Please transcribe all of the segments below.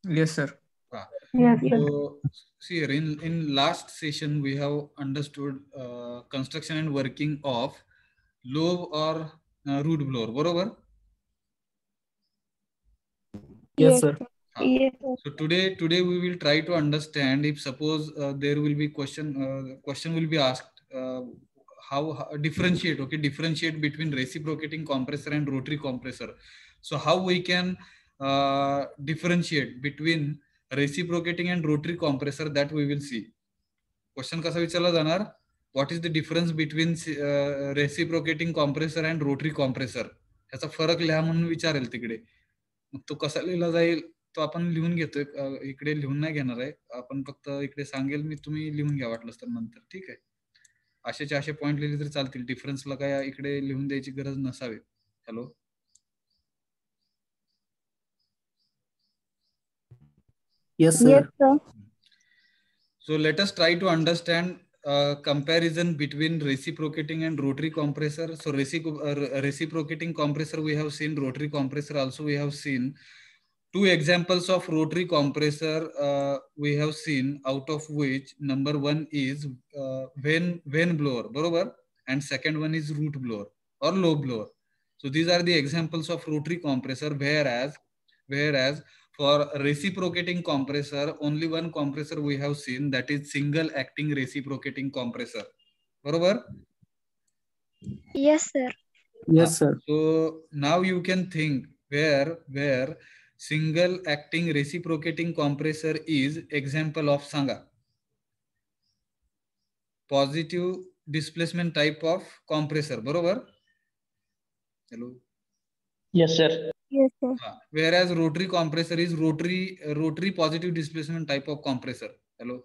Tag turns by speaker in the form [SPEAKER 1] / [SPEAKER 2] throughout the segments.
[SPEAKER 1] Yes, sir.
[SPEAKER 2] Yes, sir.
[SPEAKER 3] So see here, in last session we have understood construction and working of lobe or root blower, बरोबर?
[SPEAKER 1] Yes, sir.
[SPEAKER 2] Yes, sir.
[SPEAKER 3] So today we will try to understand if suppose there will be question will be asked how differentiate, okay, differentiate between reciprocating compressor and rotary compressor. So how we can differentiate between reciprocating and rotary compressor, that we will see. Question कसा विचारला जाणार? What is the difference between reciprocating compressor and rotary compressor? ह्याचा फरक लिहा म्हणून विचारेल तिकडे. मग तो कसा लिहिला जाईल तो आपण लिहून घेतोय. इकडे लिहून नाही घेणार आहे आपण, फक्त इकडे सांगेल मी, तुम्ही लिहून घ्या वाटलंच तर नंतर. ठीक आहे, असेचे असे पॉइंट लिहिले तरी चालतील. डिफरन्सला काय इकडे लिहून द्यायची गरज नसावी. Hello,
[SPEAKER 1] Yes, sir.
[SPEAKER 2] Yes, sir.
[SPEAKER 3] so let us try to understand comparison between reciprocating and rotary compressor. So reciprocating compressor we have seen, rotary compressor also we have seen. Two examples of rotary compressor we have seen, out of which number one is vane blower, बरोबर, and second one is root blower or low blower. So these are the examples of rotary compressor, whereas for reciprocating compressor, only one compressor we have seen, that is single acting reciprocating compressor, बरोबर?
[SPEAKER 2] Yes, sir.
[SPEAKER 1] Yes, sir.
[SPEAKER 3] So now you can think where single acting reciprocating compressor is example of सांगा. Positive displacement type of compressor, बरोबर? Hello.
[SPEAKER 4] Yes, sir.
[SPEAKER 2] Yes, sir.
[SPEAKER 3] Whereas rotary compressor is rotary positive displacement type of compressor. Hello.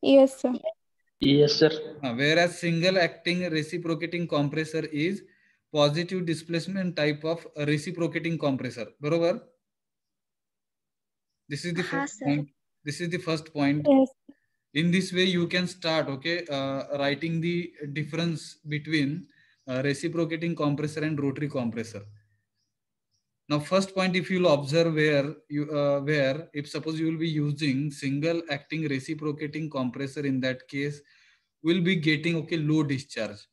[SPEAKER 2] Yes, sir.
[SPEAKER 4] Yes, sir.
[SPEAKER 3] Whereas single acting reciprocating compressor is positive displacement type of reciprocating compressor, बरोबर? This is the first point. This is the first point.
[SPEAKER 2] Yes.
[SPEAKER 3] In this way you can start, okay, writing the difference between reciprocating compressor and rotary compressor. Now first point, if you will observe where if suppose you will be using single acting reciprocating compressor, in that case will be getting, okay, low discharge.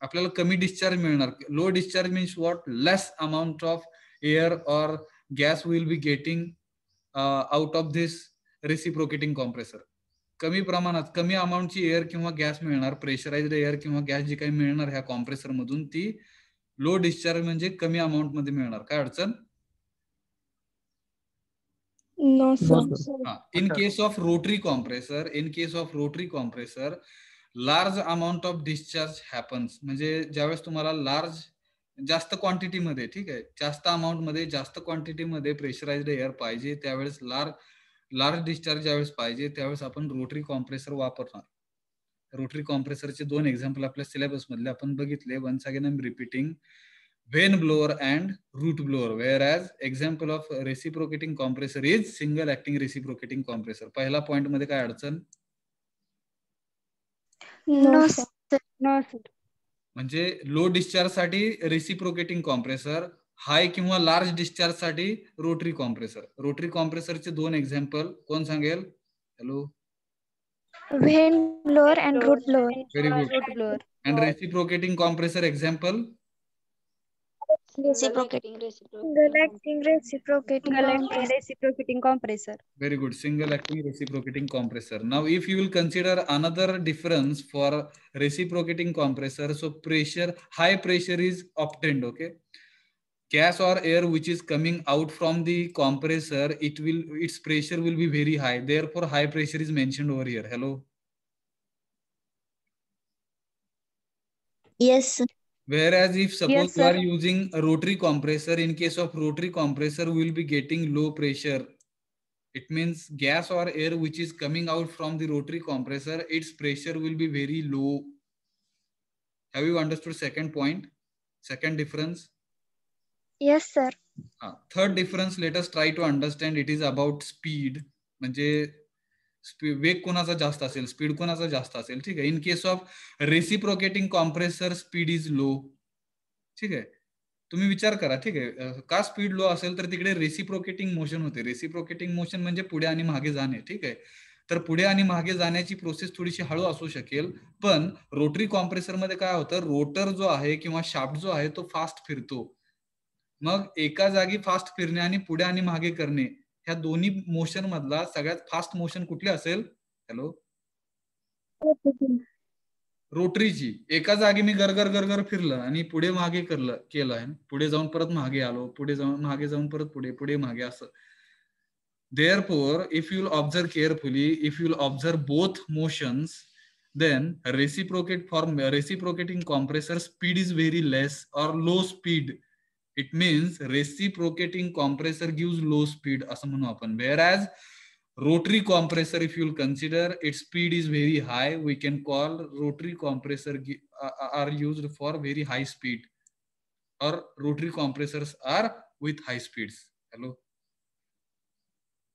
[SPEAKER 3] आपल्याला कमी discharge मिळणार. Low discharge means what? Less amount of air और gas will be getting out of this reciprocating compressor. कमी प्रमाणात कमी अमाऊंटची air किंवा gas मिळणार, प्रेशराइज्ड एअर किंवा गॅस जी काही मिळणार ह्या कॉम्प्रेसर मधून, ती लो डिस्चार्ज म्हणजे कमी अमाऊंट मध्ये मिळणार. काय अडचण?
[SPEAKER 2] No, sir.
[SPEAKER 1] No, sir.
[SPEAKER 3] In case of rotary compressor, large amount of discharge happens. म्हणजे ज्यावेळेस तुम्हाला जास्त क्वांटिटी मध्ये, ठीक आहे, जास्त अमाऊंट मध्ये, जास्त क्वांटिटी मध्ये प्रेशराइज्ड एअर पाहिजे, त्यावेळेस लार्ज डिस्चार्ज ज्यावेळेस पाहिजे, त्यावेळेस आपण रोटरी कॉम्प्रेसर वापरणार. रोटरी कॉम्प्रेसरचे दोन एक्झाम्पल आपल्या सिलेबस मधले आपण बघितले. Once again I am repeating, vane blower and root blower, whereas example of reciprocating compressor is single acting reciprocating compressor. पहिला पॉइंट मध्ये काय अडचण?
[SPEAKER 2] No, sir.
[SPEAKER 4] No, sir.
[SPEAKER 3] म्हणजे लो डिस्चार्ज साठी रेसिप्रोकेटिंग कॉम्प्रेसर, हाय किंवा लार्ज डिस्चार्ज साठी rotary compressor. Rotary कॉम्प्रेसरचे दोन एक्झाम्पल कोण सांगेल? Hello.
[SPEAKER 2] Vane blower and root blower.
[SPEAKER 3] Very good.
[SPEAKER 4] Root blower.
[SPEAKER 3] And reciprocating compressor example?
[SPEAKER 2] Reciprocating reciprocating
[SPEAKER 4] compressor.
[SPEAKER 3] Very good. Single acting reciprocating compressor. Now, if you will consider another difference for reciprocating compressor, so high pressure is obtained, okay? Gas or air which is coming out from the compressor, its pressure will be very high. Therefore, high pressure is mentioned over here. Hello.
[SPEAKER 2] Yes.
[SPEAKER 3] Whereas if suppose
[SPEAKER 4] Yes,
[SPEAKER 3] you are
[SPEAKER 4] sir.
[SPEAKER 3] using a rotary compressor, in case of rotary compressor, we will be getting low pressure. It means gas or air which is coming out from the rotary compressor, its pressure will be very low. Have you understood second point? Second difference?
[SPEAKER 2] Yes, sir.
[SPEAKER 3] Third difference, let us try to understand. It is about speed. म्हणजे वेग कोणाचा जास्त असेल, speed कोणाचा जास्त असेल. ठीक आहे. In case of reciprocating compressor speed is low. ठीक आहे. तुम्ही विचार करा, ठीक आहे, का स्पीड लो असेल तर तिकडे रेसिप्रोकेटिंग मोशन होते. रेसिप्रोकेटिंग मोशन म्हणजे पुढे आणि मागे जाणे, ठीक आहे. तर पुढे आणि मागे जाण्याची प्रोसेस थोडीशी हळू असू शकेल, पण रोटरी कॉम्प्रेसर मध्ये काय होतं, रोटर जो आहे किंवा शाफ्ट जो आहे तो फास्ट फिरतो. मग एका जागी फास्ट फिरणे आणि पुढे आणि मागे करणे ह्या दोन्ही मोशन मधला सगळ्यात फास्ट मोशन कुठली असेल? हॅलो, रोटरीची. एका जागी मी गरगर गरगर फिरलं आणि पुढे मागे केलं, पुढे जाऊन परत मागे आलो, पुढे जाऊन मागे जाऊन परत पुढे, पुढे मागे असं. Therefore, if you'll observe carefully, if you'll observe both motions, then reciprocating compressor speed is very less or low speed. It means reciprocating compressor gives low speed असं म्हणू आपण. Whereas rotary compressor, if you'll consider, its speed is very high. We can call rotary compressor are used for very high speed, or rotary compressors are with high speeds. Hello.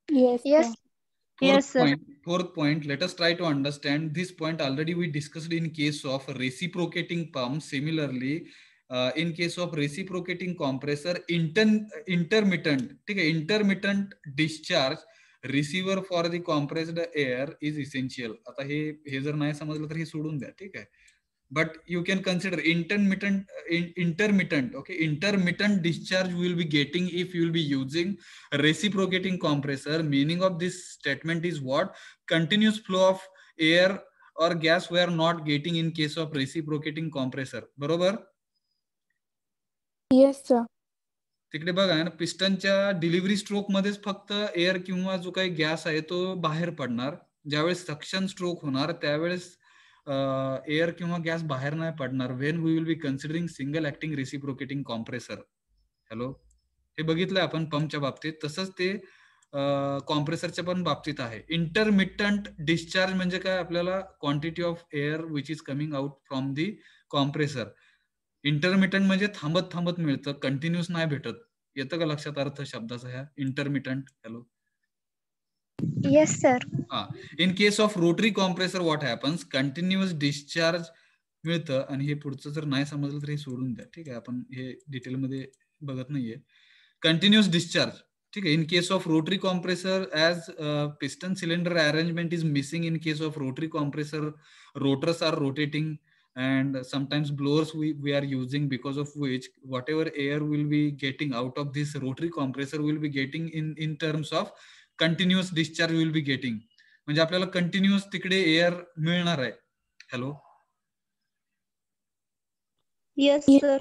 [SPEAKER 2] Yes.
[SPEAKER 5] Yes. Yes, sir.
[SPEAKER 3] Fourth point, let us try to understand this point. Already we discussed in case of reciprocating pump. Similarly, in case of reciprocating compressor, intermittent, okay, intermittent discharge receiver for the compressed air is essential. आता हे जर नाही समजलं तर हे सोडून द्या, ठीक आहे. But you can consider intermittent, okay, intermittent discharge we will be getting if you will be using reciprocating compressor. Meaning of this statement is what? Continuous flow of air or gas we are not getting in case of reciprocating compressor. बरोबर?
[SPEAKER 2] Yes, sir.
[SPEAKER 3] तिकडे बघा ना, पिस्टनच्या delivery stroke मध्येच फक्त air किंवा जो काही gas आहे तो बाहेर पडणार. ज्यावेळेस सक्शन स्ट्रोक होणार त्यावेळेस एअर किंवा गॅस बाहेर नाही पडणार. When we will be considering single acting reciprocating compressor. Hello, हे बघितलंय आपण पंपच्या बाबतीत, तसंच ते कॉम्प्रेसरच्या पण बाबतीत आहे. इंटरमिटंट डिस्चार्ज म्हणजे काय? आपल्याला quantity of air which is coming out from the compressor. Intermittent म्हणजे थांबत थांबत मिळतं, कंटिन्यूस नाही भेटत. येतं का लक्षात अर्थ शब्दाचा ह्या intermittent? Hello.
[SPEAKER 2] Yes, sir.
[SPEAKER 3] In case of rotary compressor what happens? Continuous discharge मिळतं. आणि हे पुढचं जर नाही समजलं तर हे सोडून द्या, ठीक आहे, आपण हे डिटेलमध्ये बघत नाहीये. कंटिन्युअस डिस्चार्ज, ठीक आहे. In case of rotary compressor, as piston cylinder arrangement is missing in case of rotary compressor, rotors are rotating and sometimes blowers we are using, because of which whatever air will be getting out of this rotary compressor will be getting in terms of continuous discharge will be getting. म्हणजे आपल्याला continuous तिकडे air मिळणार आहे. Hello.
[SPEAKER 5] Yes, sir.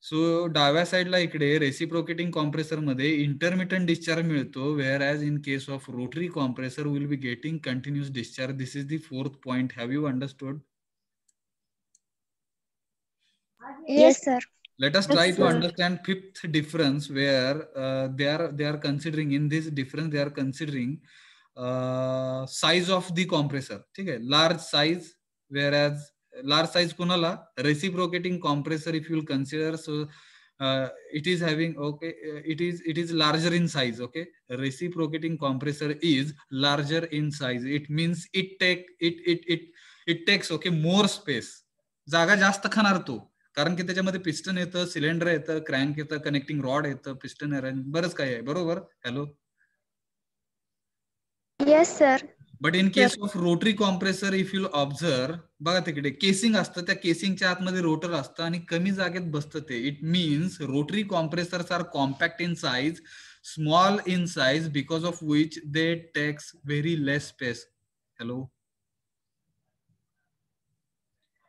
[SPEAKER 3] So डाव्या साईडला इकडे reciprocating compressor मध्ये intermittent discharge मिळतो, wear as in case of rotary compressor will be getting continuous discharge. This is the fourth point. Have you understood?
[SPEAKER 2] Yes, sir.
[SPEAKER 3] Let us try
[SPEAKER 5] Yes,
[SPEAKER 3] to
[SPEAKER 5] sir.
[SPEAKER 3] understand fifth difference, where they are considering, in this difference they are considering size of the compressor. ठीक आहे, large size, whereas large size कोणाला? Reciprocating compressor if you will consider. So it is having, okay, it is larger in size. Okay, reciprocating compressor is larger in size. It means it takes, okay, more space. जागा जास्त खाणार तो, कारण की त्याच्यामध्ये piston येतं, cylinder येतं, crank येतं, कनेक्टिंग रॉड येतं, पिस्टन अरेंज, बरंच काही आहे. बरोबर? Hello.
[SPEAKER 2] Yes, sir.
[SPEAKER 3] But in case of rotary compressor if you observe, बघा तिकडे केसिंग असतं, त्या केसिंगच्या आतमध्ये रोटर असतं आणि कमी जागेत बसतं ते. It means rotary compressors are compact in size, small in size, because of which they takes very less space. Hello.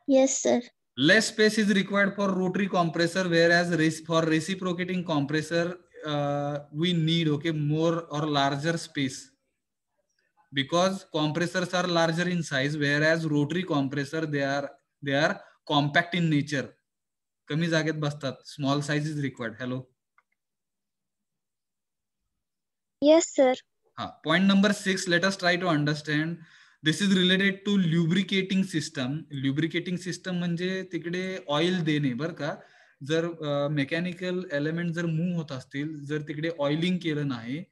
[SPEAKER 5] Yes, sir.
[SPEAKER 3] Less space is required for rotary compressor, whereas for reciprocating compressor we need, okay, more or larger space, because compressors are larger in size, whereas rotary compressor they are compact in nature. कमी जागेत बसतात. Small size is required. Hello.
[SPEAKER 2] Yes, sir.
[SPEAKER 3] Point number 6, let us try to understand. This is related to lubricating system. Lubricating system म्हणजे तिकडे oil देणे, बरं का. जर mechanical element जर मूव्ह होत असतील, जर तिकडे ऑइलिंग केलं नाही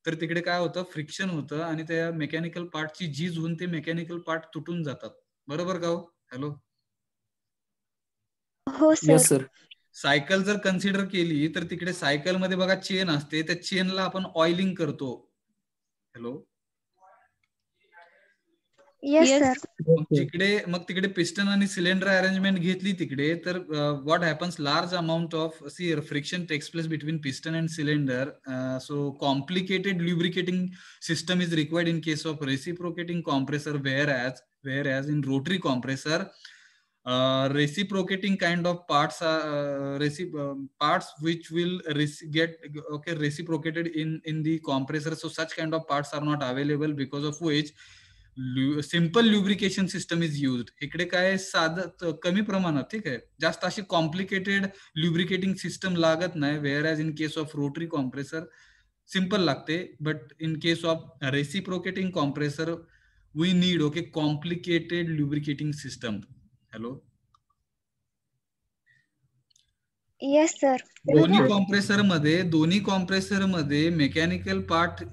[SPEAKER 3] तर तिकडे काय होतं? फ्रिक्शन होतं आणि त्या मेकॅनिकल पार्टची झीज होऊन ते मेकॅनिकल पार्ट तुटून जातात. बरोबर का हो? हॅलो.
[SPEAKER 2] हो, sir.
[SPEAKER 1] Yes, sir.
[SPEAKER 3] सायकल जर कन्सिडर केली तर तिकडे सायकल मध्ये बघा चेन असते, त्या चेनला आपण ऑइलिंग करतो. Hello,
[SPEAKER 2] Yes, sir.
[SPEAKER 3] मग तिकडे पिस्टन आणि सिलेंडर अरेंजमेंट घेतली तिकडे, तर what happens, large amount of friction takes place between piston and cylinder. So complicated lubricating system is required in case of reciprocating compressor, whereas in rotary compressor reciprocating kind of parts are parts which will get reciprocated in the compressor, so such kind of parts are not available, because of which simple lubrication system is used. इकडे काय साधं कमी प्रमाणात, ठीक आहे, जास्त अशी complicated lubricating system लागत नाही. Whereas in case of rotary compressor simple लागते, but in case of reciprocating compressor we need complicated lubricating system. Hello,
[SPEAKER 2] Yes, sir.
[SPEAKER 3] दोन्ही कॉम्प्रेसर मध्ये मेकॅनिकल पार्ट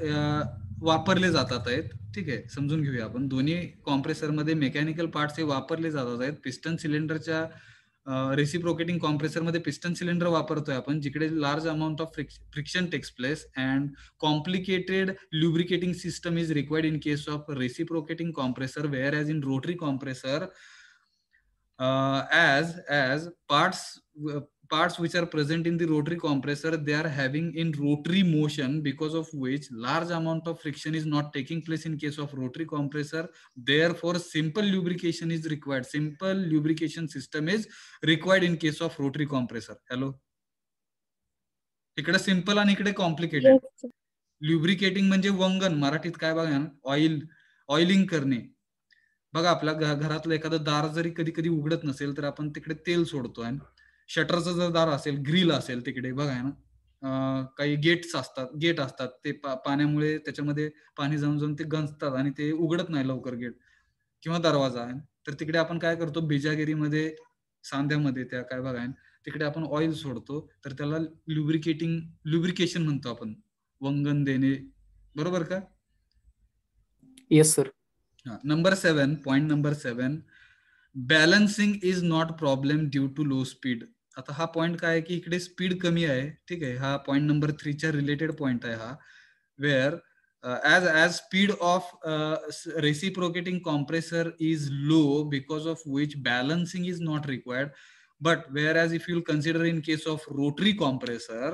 [SPEAKER 3] वापरले जातात आहेत, ठीक आहे, समजून घेऊया आपण. दोन्ही कॉम्प्रेसर मध्ये मेकॅनिकल पार्ट्स हे वापरले जातात आहेत. पिस्टन सिलेंडरच्या रेसिप्रोकेटिंग कॉम्प्रेसर मध्ये पिस्टन सिलेंडर वापरतोय आपण, जिकडे large amount of friction takes place and complicated lubricating system is required in case of reciprocating compressor, whereas in rotary compressor as parts which are present in the rotary compressor, they are having in rotary motion, because of which large amount of friction is not taking place in case of rotary compressor. Therefore simple lubrication is required, simple lubrication system is required in case of rotary compressor. Hello, इकडे simple आणि इकडे complicated. Lubricating म्हणजे वंगण, मराठीत काय बघा, oiling करणे. बघा, आपल्या घरातलं एखादं दार जरी कधी कधी उघडत नसेल तर आपण तिकडे तेल सोडतो. आणि शटरचं जर दार असेल, ग्रिल असेल, तिकडे बघा ना, काही गेट असतात, ते पाण्यामुळे त्याच्यामध्ये पाणी जाऊन जाऊन ते गंजतात आणि ते उघडत नाही लवकर गेट किंवा दरवाजा आहे. तर तिकडे आपण काय करतो, बिजागिरीमध्ये, सांध्यामध्ये त्या काय बघा, तिकडे आपण ऑइल सोडतो, तर त्याला ल्युब्रिकेशन म्हणतो आपण, वंगण देणे. बरोबर का?
[SPEAKER 1] Yes sir.
[SPEAKER 3] Point number 7, balancing is not problem due to low speed. आता हा पॉइंट काय आहे की इकडे स्पीड कमी आहे, ठीक आहे, हा पॉइंट नंबर 3 च्या रिलेटेड पॉइंट आहे हा. Where as speed of reciprocating compressor is low, because of which balancing is not required. But whereas if you'll consider in case of rotary compressor,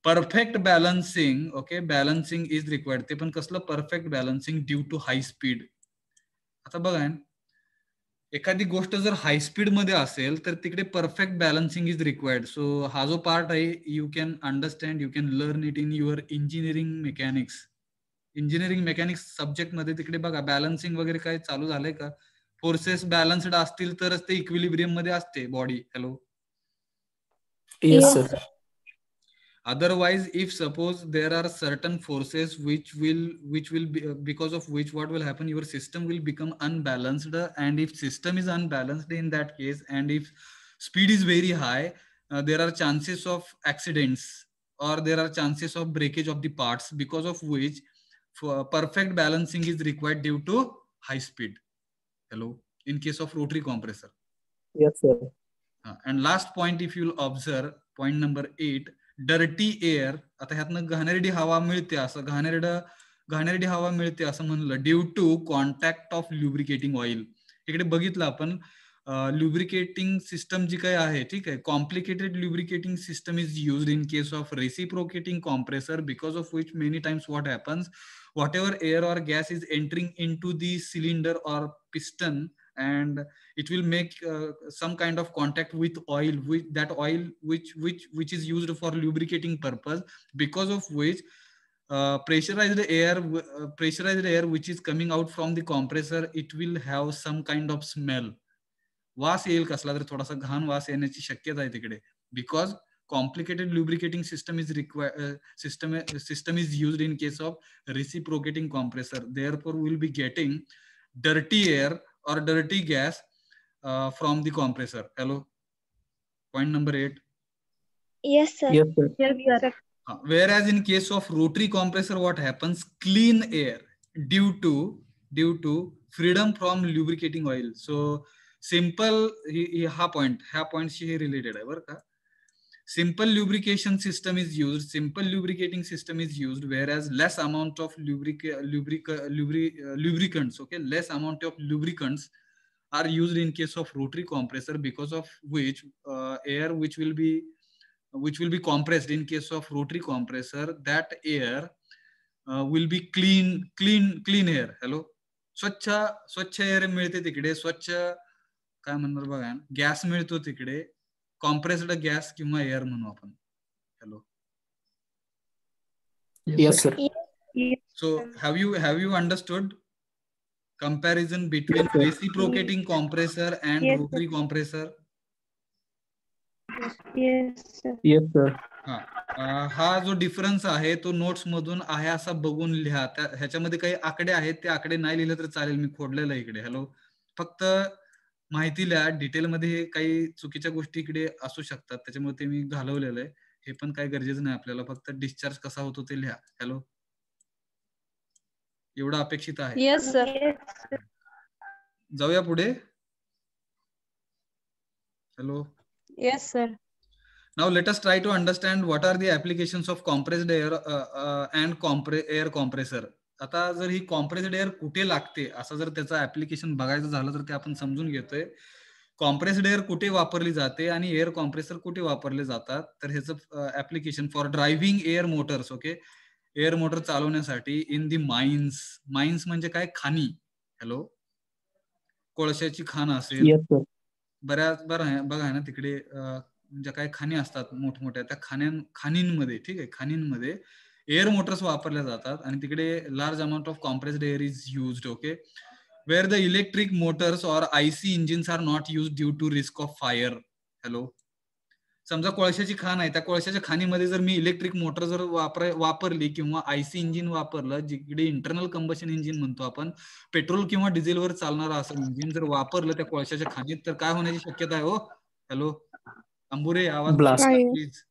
[SPEAKER 3] perfect balancing, balancing is required. ते पण कसलं perfect balancing due to high speed. आता बघा, एखादी गोष्ट जर high speed मध्ये असेल तर तिकडे perfect balancing is required. So हा जो पार्ट आहे, you can understand, you can learn it in your engineering mechanics subject मध्ये. तिकडे बघा बॅलन्सिंग वगैरे काय चालू झालंय का? फोर्सेस बॅलन्स्ड असतील तरच ते इक्विलिब्रियम मध्ये असते body. Hello,
[SPEAKER 1] yes sir.
[SPEAKER 3] Otherwise, if suppose there are certain forces which will be, because of which what will happen, your system will become unbalanced. And if system is unbalanced in that case, and if speed is very high, there are chances of accidents, or there are chances of breakage of the parts, because of which perfect balancing is required due to high speed. Hello, in case of rotary compressor.
[SPEAKER 1] Yes sir.
[SPEAKER 3] And last point, if you'll observe, point number 8, dirty air. आता ह्यातनं घाणेरडी हवा मिळते, असं घाणेरडी हवा मिळते असं म्हणलं, due to contact of lubricating oil. इकडे बघितलं आपण, ल्युब्रिकेटिंग सिस्टम जी काही आहे, ठीक आहे, complicated lubricating system is used in case of reciprocating compressor, because of which many times what happens, whatever air or gas is entering into the cylinder or piston, and it will make some kind of contact with oil, with that oil which is used for lubricating purpose, because of which pressurized air which is coming out from the compressor, it will have some kind of smell. वास येईल कसला तरी, थोडासा घाण वास येण्याची शक्यता आहे तिकडे, because complicated lubricating system is required. System is used in case of reciprocating compressor. Therefore, we will be getting dirty air or dirty gas from the compressor. Hello, point number 8.
[SPEAKER 2] Yes, sir.
[SPEAKER 1] Yes sir.
[SPEAKER 5] Yes, sir.
[SPEAKER 3] Whereas in case of rotary compressor, what happens? Clean air due to freedom from lubricating oil. So simple, हा पॉइंटशी हे related आहे बरं का. simple lubrication system is used, simple lubricating system is used, whereas less amount of lubricants, okay, less amount of lubricants are used in case of rotary compressor, because of which air which will be compressed in case of rotary compressor, that air will be clean air. Hello, स्वच्छ air मिळते तिकडे, स्वच्छ काय म्हणणार बघा, gas मिळतो तिकडे, compressed gas किंवा एअर म्हणू आपण. Hello,
[SPEAKER 1] Yes, sir.
[SPEAKER 3] so have you understood comparison between reciprocating compressor and
[SPEAKER 4] Yes,
[SPEAKER 3] rotary compressor?
[SPEAKER 4] Yes, sir.
[SPEAKER 1] Yes, sir.
[SPEAKER 3] हा जो डिफरन्स आहे तो नोट्स मधून आहे असा बघून लिहा. ह्याच्यामध्ये काही आकडे आहेत, ते आकडे नाही लिहिले तर चालेल, मी खोडलेलं आहे इकडे. हॅलो, फक्त माहिती लिहा. डिटेलमध्ये काही चुकीच्या गोष्टी इकडे असू शकतात, त्याच्यामुळे ते मी घालवलेलं आहे. हे पण काही गरजेचं नाही आपल्याला, फक्त डिस्चार्ज कसा होतो ते लिहा. हॅलो, एवढं अपेक्षित आहे.
[SPEAKER 5] Yes, sir.
[SPEAKER 3] जाऊया पुढे. Hello.
[SPEAKER 5] Yes, sir.
[SPEAKER 3] Now let us try to understand what are the applications of compressed air and air compressor. आता जर ही कॉम्प्रेस्ड एअर कुठे लागते असं जर त्याचं ऍप्लिकेशन बघायचं झालं तर ते आपण समजून घेतोय. कॉम्प्रेस्ड एअर कुठे वापरली जाते आणि एअर कॉम्प्रेसर कुठे वापरले जातात, तर ह्याचं application for driving air Motors. Okay, air motor चालवण्यासाठी इन दी माइन्स. माइन्स म्हणजे काय, खाणी. हॅलो, कोळशाची खाण असेल,
[SPEAKER 1] Yes, sir.
[SPEAKER 3] बऱ्याच बघा ना तिकडे ज्या काही खाणी असतात मोठमोठ्या, त्या खाणींमध्ये, ठीक आहे, खाणींमध्ये एअर मोटर्स वापरल्या जातात आणि तिकडे large amount of compressed air is used. Okay, where the electric motors or IC engines are not used due to risk of fire. Hello, समजा कोळशाची खाण आहे, त्या कोळशाच्या खाणीमध्ये जर मी इलेक्ट्रिक मोटर जर वापरली किंवा आयसी इंजिन वापरलं, जिकडे इंटरनल कंबशन इंजिन म्हणतो आपण, पेट्रोल किंवा डिझेलवर चालणारं असं इंजिन जर वापरलं त्या कोळशाच्या खाणीत, तर काय होण्याची शक्यता आहे? हो, हॅलो अंबुरे, आवाज
[SPEAKER 1] Blast.
[SPEAKER 3] Please.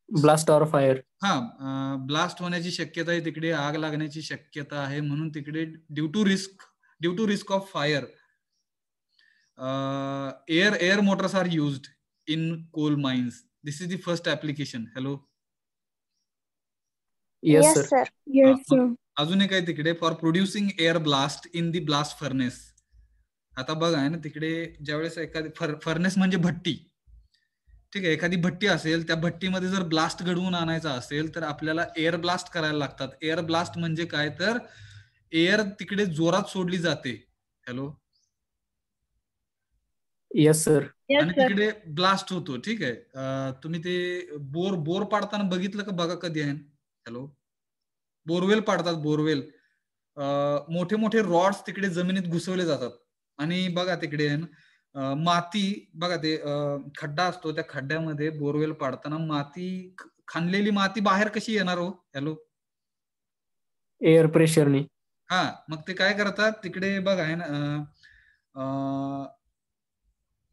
[SPEAKER 1] Blast or fire.
[SPEAKER 3] हा, ब्लास्ट होण्याची शक्यता आहे तिकडे, आग लागण्याची शक्यता आहे, म्हणून तिकडे due to risk of fire air motors are used in coal mines. This is the first application. Hello.
[SPEAKER 1] Yes, sir.
[SPEAKER 2] Yes, sir.
[SPEAKER 3] अजून एक आहे तिकडे, for producing air blast in the blast furnace. आता बघा आहे ना तिकडे, ज्यावेळेस एखादी फर्नेस म्हणजे भट्टी, ठीक आहे, एखादी भट्टी असेल, त्या भट्टीमध्ये जर ब्लास्ट घडवून आणायचा असेल तर आपल्याला एअर ब्लास्ट करायला लागतात. एअर ब्लास्ट म्हणजे काय, तर एअर तिकडे जोरात सोडली जाते. हॅलो.
[SPEAKER 1] Yes, sir.
[SPEAKER 3] आणि तिकडे ब्लास्ट होतो. ठीक आहे, तुम्ही ते बोर पाडताना बघितलं का, बघा कधी आहे. हॅलो, बोरवेल पाडतात, बोरवेल, मोठे मोठे रॉड्स तिकडे जमिनीत घुसवले जातात आणि बघा तिकडे माती, बघा ते खड्डा असतो, त्या खड्ड्यामध्ये बोरवेल पाडताना माती, खाणलेली माती बाहेर कशी येणार हो? हॅलो,
[SPEAKER 1] Air pressure ने.
[SPEAKER 3] हा, मग ते काय करतात तिकडे, बघा आहे ना,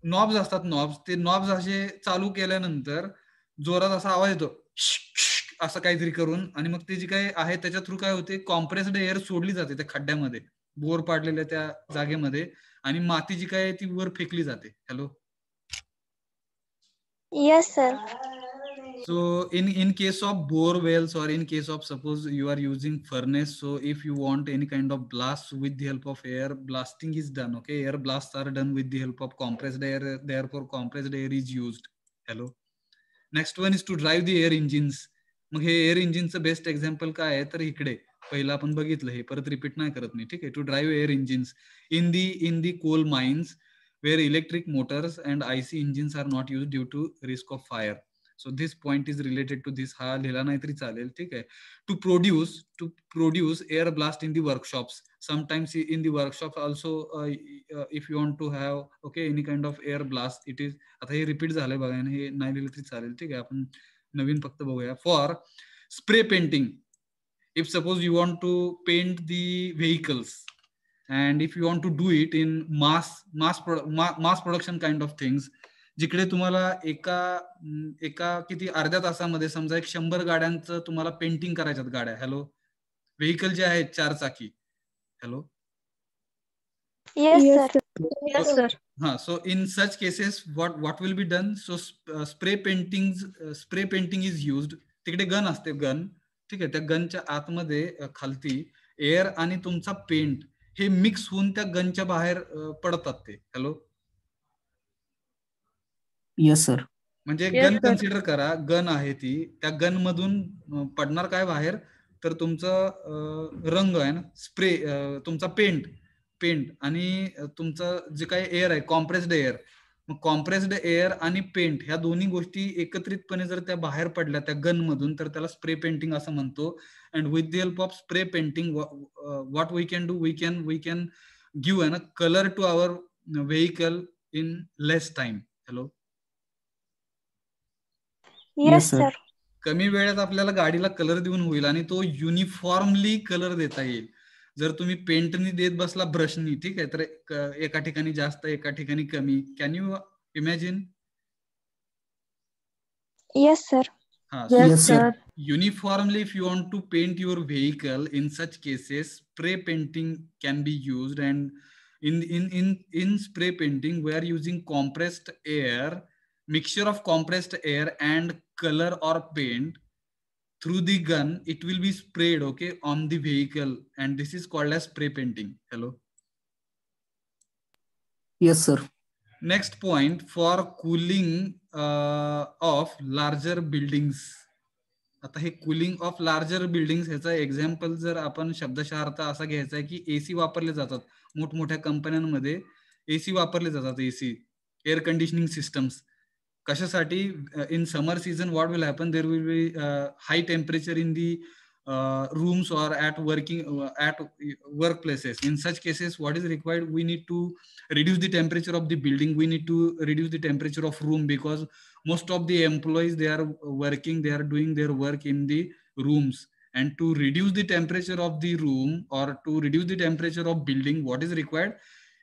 [SPEAKER 3] नॉब्स असतात, नॉब्स, ते नॉब्स असे चालू केल्यानंतर जोरात असा आवाज येतो, असं काहीतरी करून, आणि मग ते जे काही आहे त्याच्या थ्रू काय होते, कॉम्प्रेस्ड एअर सोडली जाते त्या खड्ड्यामध्ये, बोर पाडलेल्या त्या जागेमध्ये, आणि माती जी काय ती वर फेकली जाते. Hello.
[SPEAKER 2] Yes, sir.
[SPEAKER 3] So in case of bore wells, or in case of suppose you are using furnace, so if you want any kind of blast with the help of air, blasting is done. Okay, air blasts are done with the help of compressed air, therefore compressed air is used. Hello. Next one is to drive the air engines. मग हे air इंजिनचं best example काय आहे, तर इकडे पहिला आपण बघितलं, हे परत रिपीट नाही करत मी. ठीक आहे, to drive air engines in the coal mines where electric motors and IC engines are not use due to risk of fire. So this point is related to this. हा लिहिला नाही तरी चालेल. ठीक आहे, to produce air blast in the workshops. Sometimes in the workshops also, if you want to have, okay, any kind of air blast, it is, आता हे repeat झालंय बघा, हे नाही लिहिलं तरी चालेल. ठीक आहे, आपण नवीन फक्त बघूया. For spray painting, if suppose you want to paint the vehicles and if you want to do it in mass production kind of things, जिकडे तुम्हाला एका किती अर्ध्या तासामध्ये समजा 100 गाड्यांचं तुम्हाला पेंटिंग करायच्यात गाड्या. हॅलो, व्हेकल जे आहेत 4 चाकी. Hello.
[SPEAKER 2] Yes, sir.
[SPEAKER 5] Yes, sir.
[SPEAKER 3] So in such cases, what will be done? So spray painting is used. तिकडे गन असते, गन, ठीक आहे. त्या गनच्या आतमध्ये खालती एअर आणि तुमचा पेंट हे मिक्स होऊन त्या गनच्या बाहेर पडतात ते. Hello,
[SPEAKER 1] yes sir.
[SPEAKER 3] म्हणजे गन कन्सिडर करा, गन आहे ती, त्या गन मधून पडणार काय बाहेर, तर तुमचं रंग आहे ना, स्प्रे, तुमचा पेंट आणि तुमचं जे काही एअर आहे, कॉम्प्रेस्ड एअर. मग कॉम्प्रेस्ड एअर आणि पेंट ह्या दोन्ही गोष्टी एकत्रितपणे जर त्या बाहेर पडल्या त्या गन मधून, तर त्याला स्प्रे पेंटिंग असं म्हणतो. And with the help of spray painting what we can do, we can give ना colour to our vehicle in less time. Hello,
[SPEAKER 2] Yes, sir.
[SPEAKER 3] कमी वेळेत आपल्याला गाडीला कलर देऊन होईल आणि तो युनिफॉर्मली कलर देता येईल. जर तुम्ही पेंटनी देत बसला ब्रशनी, ठीक आहे, तर एका ठिकाणी जास्त, एका ठिकाणी कमी. Can you imagine?
[SPEAKER 2] Yes, sir.
[SPEAKER 1] Yes, sir.
[SPEAKER 3] Uniformly, if you want to paint your vehicle, in such cases, spray painting can be used. And in spray painting, we are using compressed air, mixture of compressed air and color or paint through the gun. It will be sprayed, okay, on the vehicle, and this is called as spray painting. Hello.
[SPEAKER 1] Yes, sir.
[SPEAKER 3] Next point, for cooling of larger buildings. आता हे cooling of larger buildings ह्याचा example जर आपण शब्दशः अर्थ असा घ्यायचा आहे की एसी वापरले जातात मोठमोठ्या कंपन्यांमध्ये. एसी वापरले जातात, एसी, एअर कंडिशनिंग सिस्टम्स. कशासाठी? In summer season what will happen, there will be high temperature in the rooms or at work places. In such cases, what is required? We need to reduce the temperature of the building. We need to reduce the temperature of room, because most of the employees, they are doing their work in the rooms. And to reduce the temperature of the room or to reduce the temperature of building, what is required?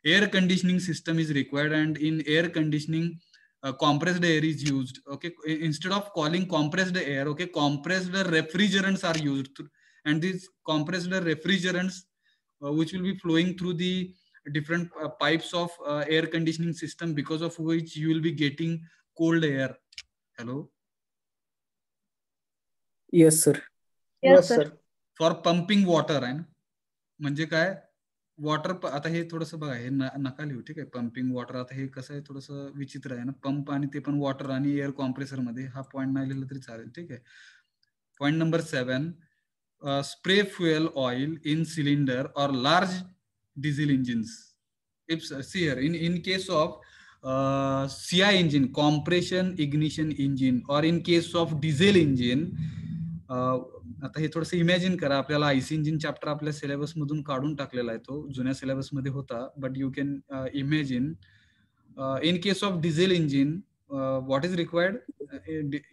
[SPEAKER 3] Air conditioning system is required. And in air conditioning, compressed air is used. Okay, instead of calling compressed air, okay, compressed refrigerants are used. And these compressed refrigerants, which will be flowing through the different pipes of air conditioning system, because of which you will be getting cold air. Hello.
[SPEAKER 1] Yes, sir.
[SPEAKER 5] Yes, sir.
[SPEAKER 3] For pumping water, आहे ना, म्हणजे काय, water, आता हे थोडंसं बघा, हे नका लिहू, ठीक आहे. पंपिंग वॉटर, आता हे कसं आहे, थोडंसं विचित्र आहे ना, पंप आणि ते पण वॉटर आणि एअर कॉम्प्रेसर मध्ये. हा पॉईंट नाही लिहिलं तरी चालेल, ठीक आहे. Point number 7, spray fuel oil in cylinder और large diesel engines. If see here, in case of CI engine, compression ignition engine, or in case of diesel engine, आता हे थोडंसं इमॅजिन करा. आपल्याला आयसी इंजिन चॅप्टर आपल्या syllabus मधून काढून टाकलेला आहे, तो जुन्या सिलेबस मध्ये होता. But you can imagine, in case of diesel engine, what is required?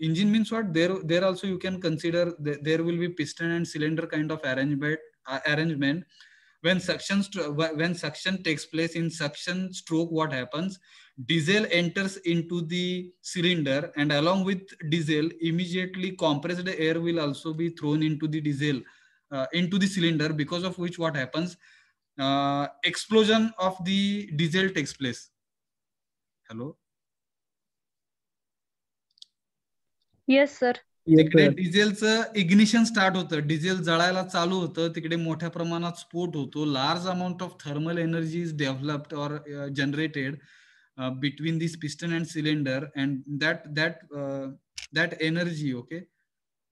[SPEAKER 3] Engine means what? There also you can consider there will be piston and cylinder kind of arrangement. When suction takes place, in suction stroke, what happens? Diesel enters into the cylinder, and along with diesel, immediately compressed air will also be thrown into the diesel, into the cylinder, because of which what happens? Explosion of the diesel takes place. Hello.
[SPEAKER 5] Yes, sir.
[SPEAKER 3] तिकडे डिझेलचं ignition start होतं, diesel जळायला चालू होतं, तिकडे मोठ्या प्रमाणात स्फोट होतो. Large amount of thermal energy is developed और generated between this piston and cylinder, and that energy, okay,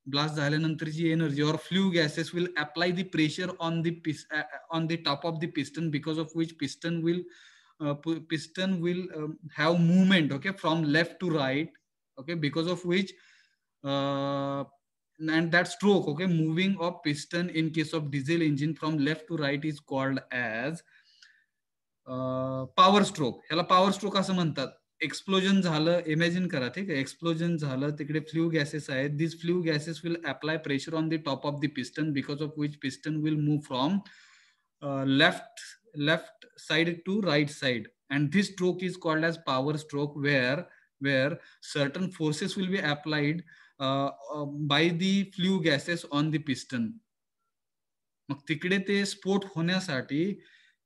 [SPEAKER 3] blast झाल्यानंतर जी energy or flue gases will apply the pressure on the top of the piston, because of which piston will have movement, okay, from left to right, okay, because of which and that stroke, okay, moving of piston in case of diesel engine from left to right is called as power stroke. ह्याला power stroke असं म्हणतात. Explosion झालं, imagine करा, ठीक आहे, explosion झालं, तिकडे flue gases आहेत. This flue gases will apply pressure on the top of the piston, because of which piston will move from left side to right side, and this stroke is called as power stroke, where certain forces will be applied by the flue gases on the piston. मग तिकडे ते स्फोट होण्यासाठी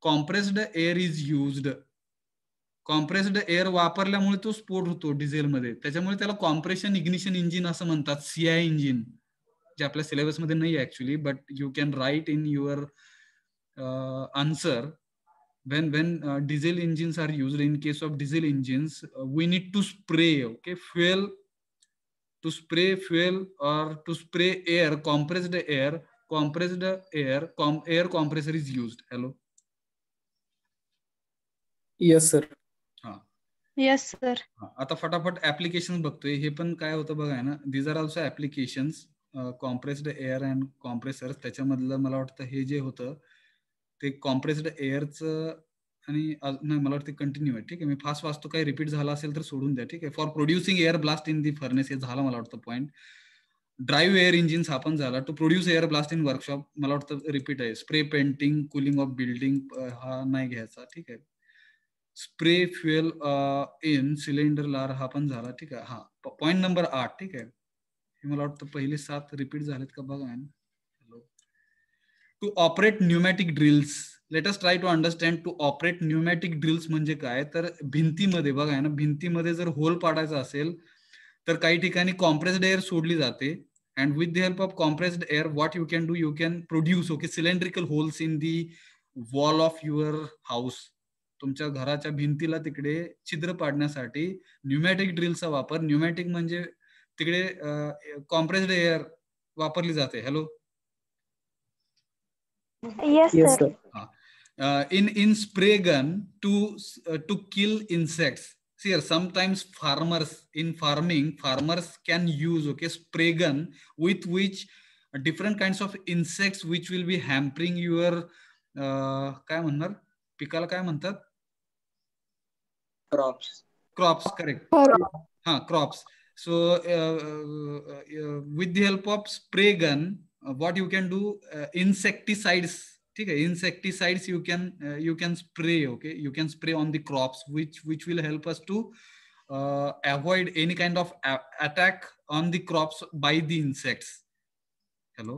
[SPEAKER 3] compressed air is used. Compressed air वापरल्यामुळे तो स्फोट होतो डिझेलमध्ये, त्याच्यामुळे त्याला कॉम्प्रेशन इग्निशन इंजिन असं म्हणतात, CI इंजिन, जे आपल्या सिलेबस मध्ये नाही actually, but you can write in your answer. when diesel engines are used, in case of diesel engines, we need to spray, okay, fuel, to spray fuel or to spray air, compressed air, air compressor is used. Hello.
[SPEAKER 1] Yes, sir.
[SPEAKER 5] Yes, sir.
[SPEAKER 3] आता फटाफट application बघतोय. हे पण काय होतं बघा ना, these are also applications, compressed air and compressor. त्याच्यामधलं मला वाटतं हे जे होतं ते कॉम्प्रेस्ड एअरचं आणि नाही, मला वाटतं कंटिन्यू आहे. ठीक आहे, मी फास्ट वाचतो, काही रिपीट झाला असेल तर सोडून द्या. ठीक आहे. For producing air blast in the furnace, हे झालं मला वाटतं पॉईंट. ड्राईव्ह एअर इंजिन्स हा पण झाला. To produce air blast in workshop मला वाटतं रिपीट आहे. Spray painting, cooling of building, हा नाही घ्यायचा. ठीक आहे. स्प्रे फ्युएल इन सिलेंडर लार हा पण झाला. ठीक आहे. हा पॉईंट नंबर 8. ठीक आहे, हे मला वाटतं पहिले 7 रिपीट झालेत का बघा. To operate pneumatic drills, let us try to understand. To operate pneumatic drills म्हणजे काय, तर भिंतीमध्ये बघा ना, भिंतीमध्ये जर होल पाडायचा असेल तर काही ठिकाणी कॉम्प्रेस्ड एअर सोडली जाते. And with the help of compressed air what you can do, you can produce, okay, cylindrical holes in the wall of your house. तुमच्या घराच्या भिंतीला तिकडे छिद्र पाडण्यासाठी न्यूमॅटिक ड्रिलचा वापर, न्यूमॅटिक म्हणजे तिकडे कॉम्प्रेस्ड एअर वापरली जाते. Hello.
[SPEAKER 2] Yes,
[SPEAKER 1] Yes,
[SPEAKER 2] sir.
[SPEAKER 1] sir.
[SPEAKER 3] In spray gun to kill insects. See here, sometimes farmers in farming, farmers can use, okay, spray gun with which different kinds of insects which will be hampering your काय म्हणणार, पिकाला काय म्हणतात, crops, correct. Ha, crops. So with the help of spray gun, what you can do, insecticides. Okay, insecticides you can spray. Okay, you can spray on the crops, which will help us to avoid any kind of attack on the crops by the insects. Hello.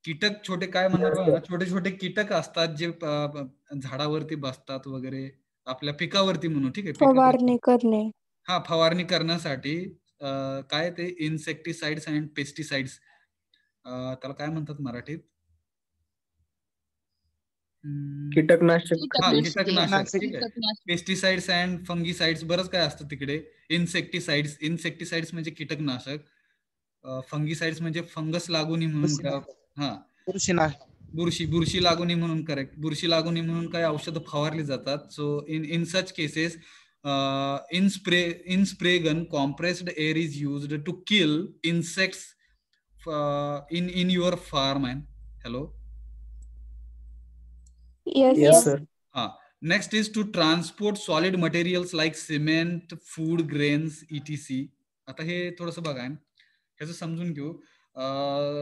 [SPEAKER 3] कीटक छोटे काय म्हणणार बघा, छोटे छोटे कीटक असतात जे झाडावरती बसतात वगैरे आपल्या पिकावरती म्हणून. ठीक आहे,
[SPEAKER 2] फवारणी करणे.
[SPEAKER 3] हा, फवारणी करण्यासाठी काय ते इन्सेक्टिसाइड्स अँड पेस्टिसाइड्स, त्याला काय म्हणतात मराठीत,
[SPEAKER 1] कीटकनाशक.
[SPEAKER 3] हा, कीटकनाशक. ठीक आहे, पेस्टिसाइड्स अँड फंगिसाइड्स, बरंच काय असतं तिकडे. इन्सेक्टिसाइड्स म्हणजे कीटकनाशक, फंगिसाइड्स म्हणजे फंगस लागू नये म्हणून, हा, बुरशी लागू नये म्हणून, करेक्ट, बुरशी लागू नये म्हणून काही औषधं फवारली जातात. So in such cases, in spray gun, compressed air is used to kill insects in your farm. And hello.
[SPEAKER 1] Yes, sir.
[SPEAKER 3] Next is to transport solid materials like cement, food grains, etc. आता हे थोडंसं बघा, ह्याचं समजून घेऊ.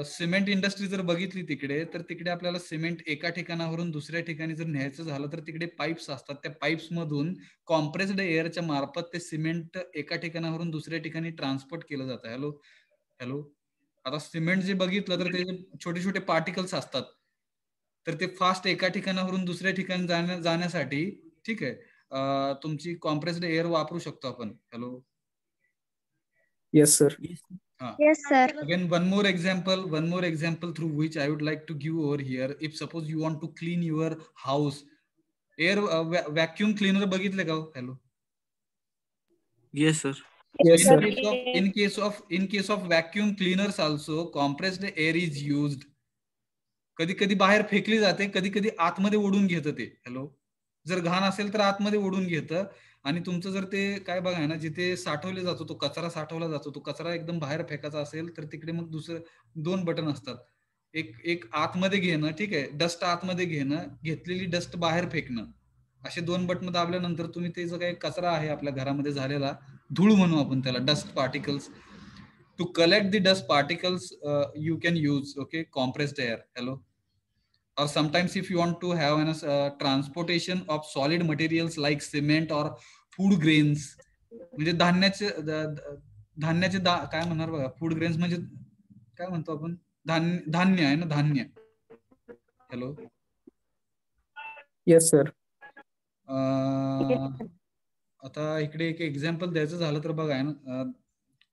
[SPEAKER 3] Cement industry जर बघितली तिकडे, तर तिकडे आपल्याला सिमेंट एका ठिकाणावरून दुसऱ्या ठिकाणी जर न्यायचं झालं तर तिकडे पाईप्स असतात. त्या पाईप्स मधून कॉम्प्रेस्ड एअरच्या मार्फत ते सिमेंट एका ठिकाणावरून दुसऱ्या ठिकाणी ट्रान्सपोर्ट केलं जातं. हॅलो. आता सिमेंट जे बघितलं तर ते छोटे छोटे पार्टिकल्स असतात, तर ते फास्ट एका ठिकाणावरून दुसऱ्या ठिकाणी जाण्यासाठी, ठीक आहे, तुमची कॉम्प्रेस्ड एअर वापरू शकतो आपण. Hello.
[SPEAKER 1] Yes, sir.
[SPEAKER 2] Yes, sir.
[SPEAKER 3] Again, one more example through which I would like to give over here. If suppose you want to clean your house, air vacuum cleaner बघितले का? Hello.
[SPEAKER 6] Yes, sir.
[SPEAKER 1] Yes,
[SPEAKER 3] So
[SPEAKER 1] sir.
[SPEAKER 3] in case of vacuum cleaners also, compressed air is used. कधी कधी बाहेर फेकली जाते, कधी कधी आतमध्ये ओढून घेतं ते. हॅलो. जर घाण असेल तर आतमध्ये ओढून घेतं, आणि तुमचं जर ते काय बघा ना, जिथे साठवले जातो, तो कचरा साठवला जातो, तो कचरा एकदम बाहेर फेकायचा असेल तर तिकडे मग दुसरं 2 बटन असतात. एक आतमध्ये घेणं, ठीक आहे, डस्ट आतमध्ये घेणं, घेतलेली डस्ट बाहेर फेकणं. असे 2 बटन दाबल्यानंतर तुम्ही ते जो काही कचरा आहे आपल्या घरामध्ये झालेला, धूळ म्हणू आपण त्याला, dust particles, to collect the dust particles you can use, okay, compressed air. Hello. Or sometimes if you want to have an transportation of solid materials like cement or food grains, म्हणजे धान्याचे काय म्हणणार बघा, food grains म्हणजे काय म्हणतो आपण, धान्य आहे ना, धान्य. हॅलो.
[SPEAKER 1] Yes, sir.
[SPEAKER 3] आता इकडे एक एक्झाम्पल द्यायचं झालं तर बघा ना,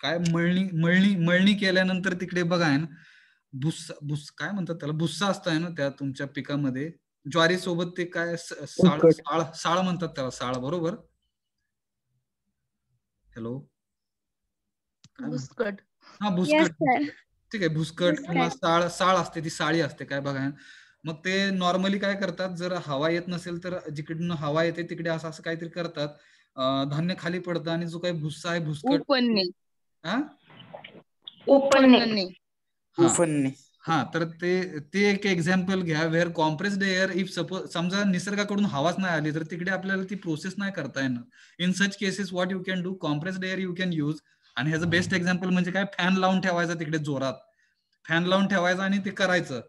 [SPEAKER 3] काय मळणी केल्यानंतर तिकडे बघा ना, काय म्हणतात त्याला, भुस्सा असतोय ना त्या तुमच्या पिकामध्ये, ज्वारी सोबत ते काय साळ म्हणतात त्याला, साळ, बरोबर? हॅलो,
[SPEAKER 5] भुसकट.
[SPEAKER 3] हा, भुसकट. ठीक आहे, भुसकट किंवा साळ असते, ती साळी असते काय बघा. मग ते नॉर्मली काय करतात, जर हवा येत नसेल तर जिकडून हवा येते तिकडे असं असं काहीतरी करतात, धान्य खाली पडतं आणि जो काही भुस्सा आहे, भुसकट, हा, तर ते एक एक्झाम्पल घ्या, where compressed air, if suppose समजा निसर्गाकडून हवाच नाही आली तर तिकडे आपल्याला ती प्रोसेस नाही करता येणार. In such cases what you can do, compressed air you can use. आणि ह्याचं बेस्ट एक्झाम्पल म्हणजे काय, फॅन लावून ठेवायचा तिकडे जोरात, फॅन लावून ठेवायचा आणि ते करायचं.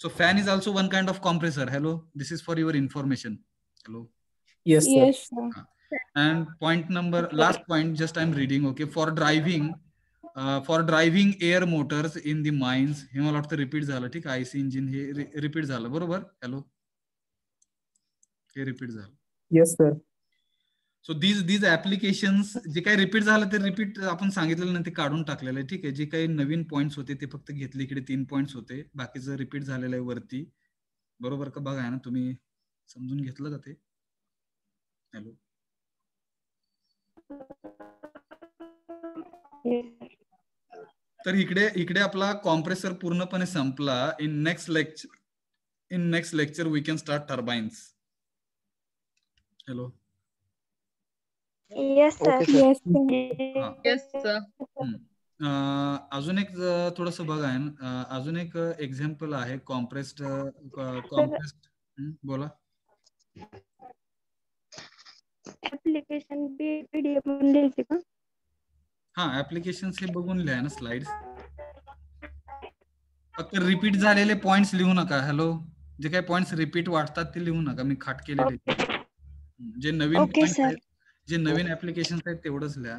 [SPEAKER 3] So fan is also one kind of compressor. Hello, this is for your information. Hello,
[SPEAKER 1] yes sir.
[SPEAKER 3] and point number, last point, just I'm reading, okay, for driving air motors in the mines, हे मला वाटतं repeat झालं, ठीक आहे, IC engine हे repeat झालं, बरोबर? Hello, हे रिपीट झालं.
[SPEAKER 1] Yes sir.
[SPEAKER 3] So these applications, जे काही रिपीट झालं ते रिपीट आपण सांगितलेलं नाही, ते काढून टाकलेलं आहे, ठीक आहे. जे काही नवीन पॉइंट्स होते ते फक्त घेतले, इकडे 3 पॉइंट्स होते, बाकीचं रिपीट झालेलं आहे वरती, बरोबर का? बघा ना, तुम्ही समजून घेतलं का ते? हॅलो, तर इकडे आपला कॉम्प्रेसर पूर्णपणे संपला. In next lecture we can start turbines. Hello,
[SPEAKER 2] yes sir.
[SPEAKER 5] Yes sir.
[SPEAKER 3] अजून एक थोडस बघा, अजून एक एक्झाम्पल आहे कॉम्प्रेस्ड. बोला.
[SPEAKER 2] ऍप्लिकेशन पीडीएफ म्हणून द्यायची का?
[SPEAKER 3] हा, ऍप्लिकेशन हे बघून लिहा ना स्लाइड्स. फक्त रिपीट झालेले पॉइंट्स लिहू नका. हॅलो, जे काही पॉइंट्स रिपीट वाटतात ते लिहू नका, मी खाट केलेले. जे नवीन पॉइंट्स आहेत, जे नवीन ऍप्लिकेशन आहेत तेवढंच लिहा.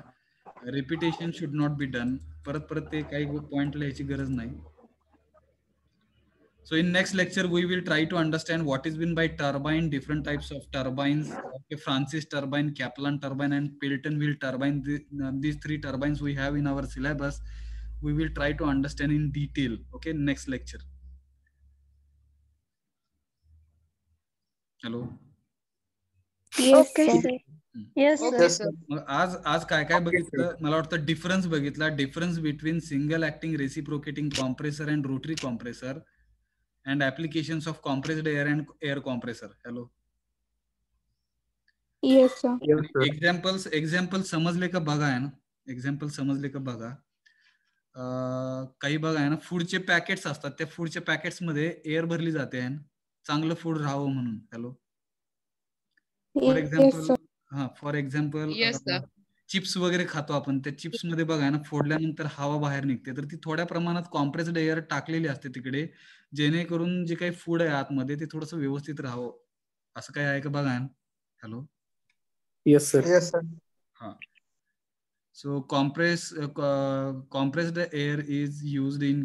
[SPEAKER 3] Repetition should not be done. परत ते काही पॉइंट लिहायची गरज नाही. So in next lecture, we will try to understand what is meant by turbine, different types of turbines, okay, Francis turbine, Kaplan turbine, and Pelton wheel turbine. These 3 turbines we have in our syllabus. We will try to understand in detail, okay, next lecture. Hello.
[SPEAKER 5] Yes sir.
[SPEAKER 3] आज काय बघितलं, मला वाटतं difference बघितला, difference between single acting reciprocating compressor and rotary compressor, and applications of compressed air and air compressor. Hello.
[SPEAKER 2] Yes sir.
[SPEAKER 3] Example समजले का बघा, आहे ना, एक्झाम्पल समजले का बघा. काही बघा आहे ना, फूडचे पॅकेट्स असतात, त्या फूडच्या पॅकेट्स मध्ये एअर भरली जाते चांगलं फूड राहावं म्हणून. हॅलो, फॉर एक्झाम्पल चिप्स वगैरे खातो आपण, त्या चिप्स मध्ये बघा ना, फोडल्यानंतर हवा बाहेर निघते, तर ती थोड्या प्रमाणात कॉम्प्रेस्ड एअर टाकलेली असते तिकडे, जेणेकरून जे काही फूड आहे आतमध्ये ते थोडंसं व्यवस्थित राहावं. असं काही आहे का बघा. हॅलो.
[SPEAKER 1] Yes sir.
[SPEAKER 3] हा, so compressed air is used in